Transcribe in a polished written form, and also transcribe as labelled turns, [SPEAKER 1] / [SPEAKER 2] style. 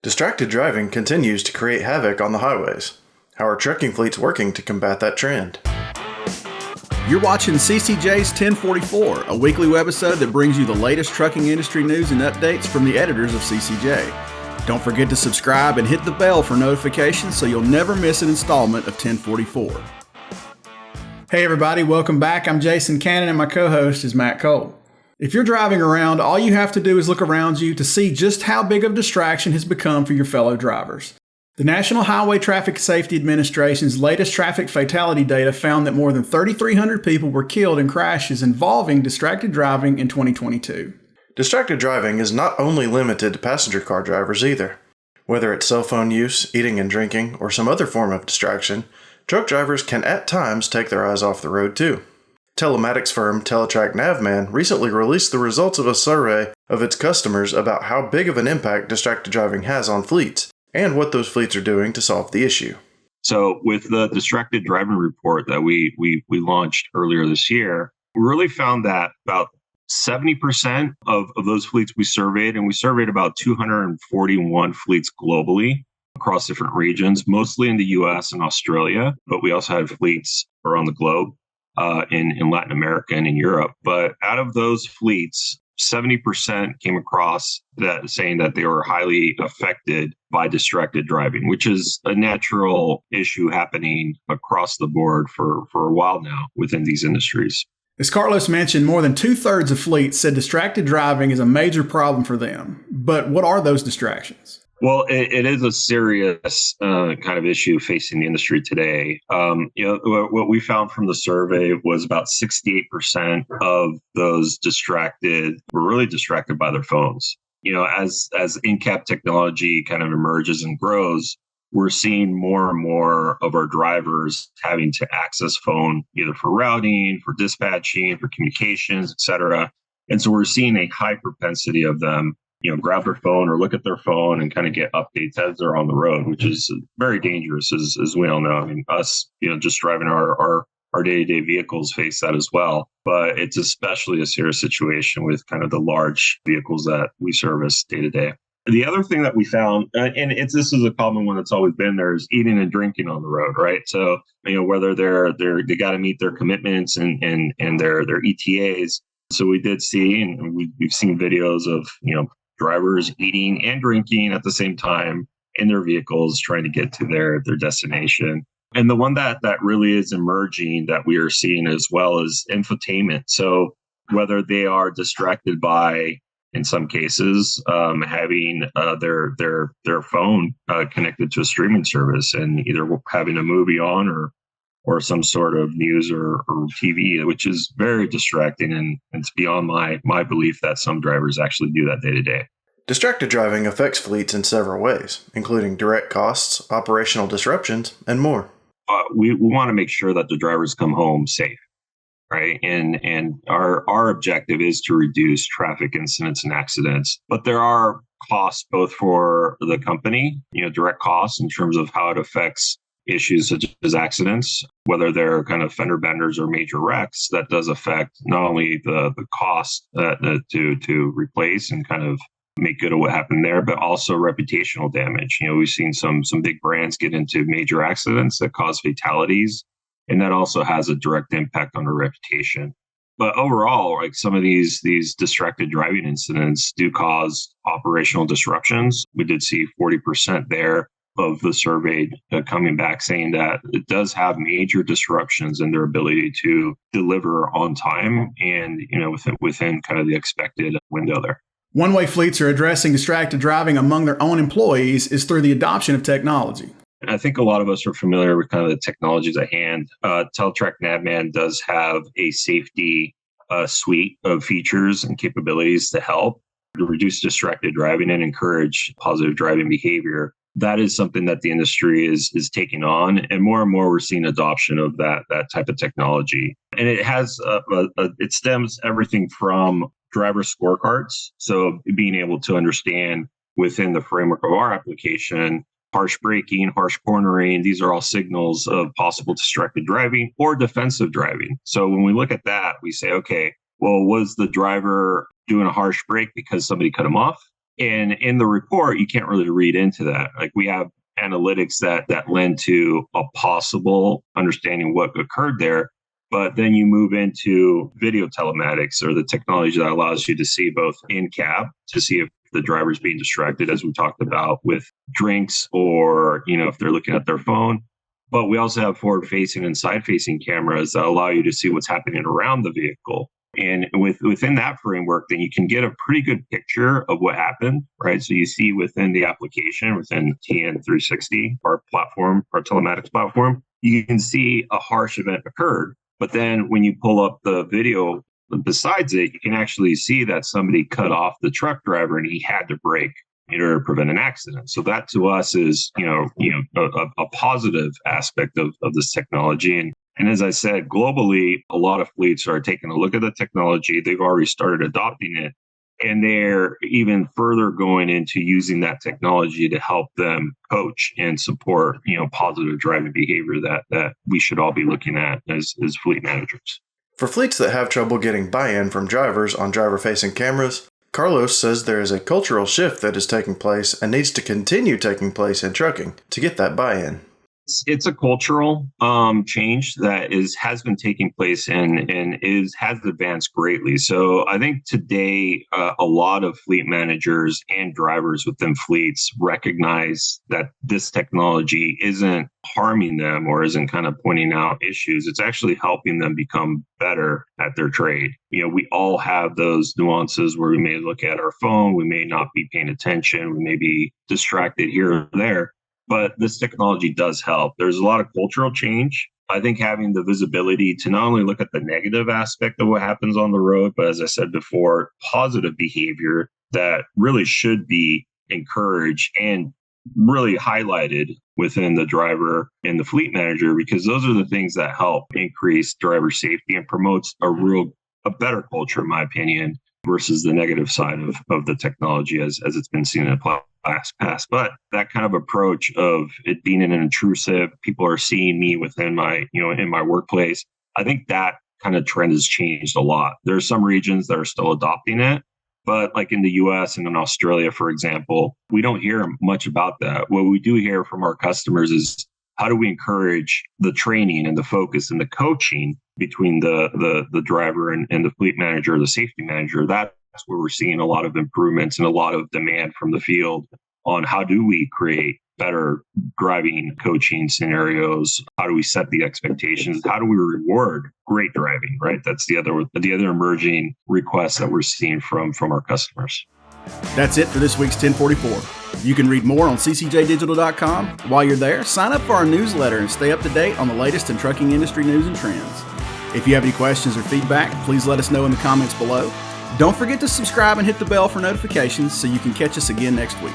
[SPEAKER 1] Distracted driving continues to create havoc on the highways. How are trucking fleets working to combat that trend?
[SPEAKER 2] You're watching CCJ's 1044, a weekly webisode that brings you the latest trucking industry news and updates from the editors of CCJ. Don't forget to subscribe and hit the bell for notifications so you'll never miss an installment of 1044. Hey everybody, welcome back. I'm Jason Cannon and my co-host is Matt Cole. If you're driving around, all you have to do is look around you to see just how big of a distraction has become for your fellow drivers. The National Highway Traffic Safety Administration's latest traffic fatality data found that more than 3,300 people were killed in crashes involving distracted driving in 2022.
[SPEAKER 1] Distracted driving is not only limited to passenger car drivers either. Whether it's cell phone use, eating and drinking, or some other form of distraction, truck drivers can at times take their eyes off the road too. Telematics firm Teletrack Navman recently released the results of a survey of its customers about how big of an impact distracted driving has on fleets and what those fleets are doing to solve the issue.
[SPEAKER 3] So with the distracted driving report that we launched earlier this year, we really found that about 70% of those fleets we surveyed, and we surveyed about 241 fleets globally across different regions, mostly in the US and Australia, but we also had fleets around the globe. In Latin America and in Europe. But out of those fleets, 70% came across that saying that they were highly affected by distracted driving, which is a natural issue happening across the board for a while now within these industries.
[SPEAKER 2] As Carlos mentioned, more than 2/3 of fleets said distracted driving is a major problem for them. But what are those distractions?
[SPEAKER 3] Well, it is a serious kind of issue facing the industry today. What we found from the survey was about 68% of those distracted were really distracted by their phones. As in-cab technology kind of emerges and grows, we're seeing more and more of our drivers having to access phone either for routing, for dispatching, for communications, et cetera. And so we're seeing a high propensity of them grab their phone or look at their phone and kind of get updates as they're on the road, which is very dangerous, as we all know. I mean, us, just driving our day-to-day vehicles face that as well. But it's especially a serious situation with kind of the large vehicles that we service day to day. The other thing that we found, and this is a common one that's always been there, is eating and drinking on the road, right? So, whether they got to meet their commitments and their ETAs. So we did see, and we've seen videos of, drivers eating and drinking at the same time in their vehicles, trying to get to their destination. And the one that really is emerging that we are seeing as well is infotainment. So whether they are distracted by, in some cases, having their phone connected to a streaming service and either having a movie on or some sort of news or TV, which is very distracting. And it's beyond my belief that some drivers actually do that day to day.
[SPEAKER 1] Distracted driving affects fleets in several ways, including direct costs, operational disruptions, and more.
[SPEAKER 3] We want to make sure that the drivers come home safe, right? And our objective is to reduce traffic incidents and accidents. But there are costs both for the company, direct costs in terms of how it affects issues such as accidents, whether they're kind of fender benders or major wrecks. That does affect not only the cost to replace and kind of make good of what happened there, but also reputational damage. We've seen some big brands get into major accidents that cause fatalities, and that also has a direct impact on their reputation. But overall, like some of these distracted driving incidents do cause operational disruptions. We did see 40% there of the survey coming back saying that it does have major disruptions in their ability to deliver on time and within kind of the expected window there.
[SPEAKER 2] One way fleets are addressing distracted driving among their own employees is through the adoption of technology.
[SPEAKER 3] I think a lot of us are familiar with kind of the technologies at hand. Teletrack Navman does have a safety suite of features and capabilities to help to reduce distracted driving and encourage positive driving behavior. That is something that the industry is taking on, and more we're seeing adoption of that type of technology. And it has it stems everything from driver scorecards, so being able to understand within the framework of our application, harsh braking, harsh cornering, these are all signals of possible distracted driving or defensive driving. So when we look at that, we say, okay, well, was the driver doing a harsh brake because somebody cut him off? And in the report, you can't really read into that. Like we have analytics that lend to a possible understanding what occurred there. But then you move into video telematics, or the technology that allows you to see both in cab to see if the driver's being distracted, as we talked about with drinks, or, if they're looking at their phone. But we also have forward facing and side facing cameras that allow you to see what's happening around the vehicle. And within that framework, then you can get a pretty good picture of what happened, right? So you see within the application, within TN360, our platform, our telematics platform, you can see a harsh event occurred. But then when you pull up the video besides it, you can actually see that somebody cut off the truck driver and he had to brake in order to prevent an accident. So that to us is, a positive aspect of this technology. And as I said, globally, a lot of fleets are taking a look at the technology. They've already started adopting it. And they're even further going into using that technology to help them coach and support, positive driving behavior that we should all be looking at as fleet managers.
[SPEAKER 1] For fleets that have trouble getting buy-in from drivers on driver-facing cameras, Carlos says there is a cultural shift that is taking place and needs to continue taking place in trucking to get that buy-in.
[SPEAKER 3] It's a cultural change that has been taking place and has advanced greatly. So I think today a lot of fleet managers and drivers within fleets recognize that this technology isn't harming them or isn't kind of pointing out issues. It's actually helping them become better at their trade. We all have those nuances where we may look at our phone, we may not be paying attention, we may be distracted here or there. But this technology does help. There's a lot of cultural change. I think having the visibility to not only look at the negative aspect of what happens on the road, but as I said before, positive behavior that really should be encouraged and really highlighted within the driver and the fleet manager, because those are the things that help increase driver safety and promotes a better culture, in my opinion, versus the negative side of the technology as it's been seen in the past. But that kind of approach of it being an intrusive, people are seeing me within my, in my workplace. I think that kind of trend has changed a lot. There are some regions that are still adopting it, but like in the US and in Australia, for example, we don't hear much about that. What we do hear from our customers is how do we encourage the training and the focus and the coaching between the driver and the fleet manager or the safety manager. That's where we're seeing a lot of improvements and a lot of demand from the field on how do we create better driving coaching scenarios? How do we set the expectations? How do we reward great driving, right? That's the other emerging request that we're seeing from our customers.
[SPEAKER 2] That's it for this week's 1044. You can read more on ccjdigital.com. While you're there, sign up for our newsletter and stay up to date on the latest in trucking industry news and trends. If you have any questions or feedback, please let us know in the comments below. Don't forget to subscribe and hit the bell for notifications so you can catch us again next week.